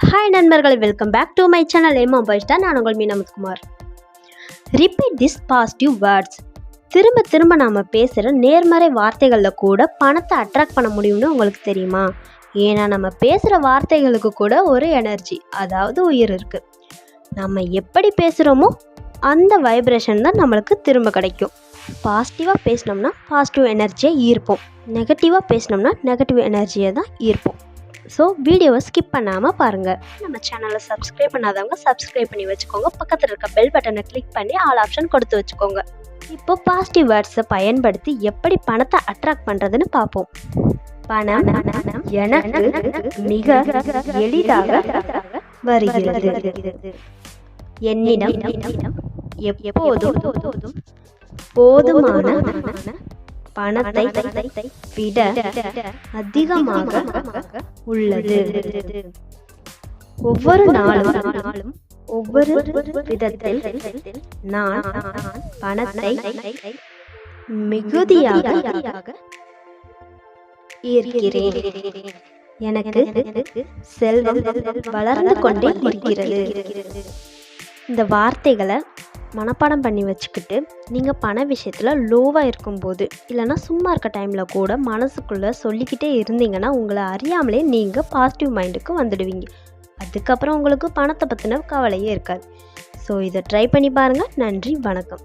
Hi நண்பர்களே, welcome back to my channel ஏமா பாய்ஸ்டா. நான் உங்கள் Meena Muthukumar. Repeat this positive words. திரும்ப திரும்ப நாம் பேசுகிற நேர்மறை வார்த்தைகளில் கூட பணத்தை அட்ராக்ட் பண்ண முடியும்னு உங்களுக்கு தெரியுமா? ஏன்னா நம்ம பேசுகிற வார்த்தைகளுக்கு கூட ஒரு எனர்ஜி, அதாவது உயிர் இருக்குது. நம்ம எப்படி பேசுகிறோமோ அந்த வைப்ரேஷன் தான் நம்மளுக்கு திரும்ப கிடைக்கும். பாசிட்டிவாக பேசினோம்னா பாசிட்டிவ் எனர்ஜியை ஈர்ப்போம், நெகட்டிவாக பேசினோம்னா நெகட்டிவ் எனர்ஜியை தான் ஈர்ப்போம். ஸோ வீடியோவை ஸ்கிப் பண்ணாமல் பாருங்கள். நம்ம சேனலை சப்ஸ்கிரைப் பண்ணாதவங்க சப்ஸ்கிரைப் பண்ணி வச்சுக்கோங்க. பக்கத்தில் இருக்க பெல் பட்டனை கிளிக் பண்ணி ஆல் ஆப்ஷன் கொடுத்து வச்சுக்கோங்க. இப்போ பாசிட்டிவ் வேர்ட்ஸை பயன்படுத்தி எப்படி பணத்தை அட்ராக்ட் பண்ணுறதுன்னு பார்ப்போம். பணம் எனக்கு மிக எளிதாக வருகிறது. என்னிடம் எப்போதும் போதுமான பணத்தை விட அதிகமாக உள்ளது. ஒவ்வொரு நாளும் ஒவ்வொரு விதத்தில் நான் பணத்தை மிகுதியாக ஈர்க்கிறேன். எனக்கு செல்வம் வளர்ந்து கொண்டே இருக்கிறது. இந்த வார்த்தைகளை மனப்பாடம் பண்ணி வச்சுக்கிட்டு நீங்கள் பண விஷயத்தில் லோவாக இருக்கும்போது இல்லைனா சும்மா இருக்க டைமில் கூட மனசுக்குள்ளே சொல்லிக்கிட்டே இருந்தீங்கன்னா உங்களை அறியாமலே நீங்கள் பாசிட்டிவ் மைண்டுக்கு வந்துடுவீங்க. அதுக்கப்புறம் உங்களுக்கு பணத்தை பற்றின கவலையே இருக்காது. ஸோ இதை ட்ரை பண்ணி பாருங்கள். நன்றி, வணக்கம்.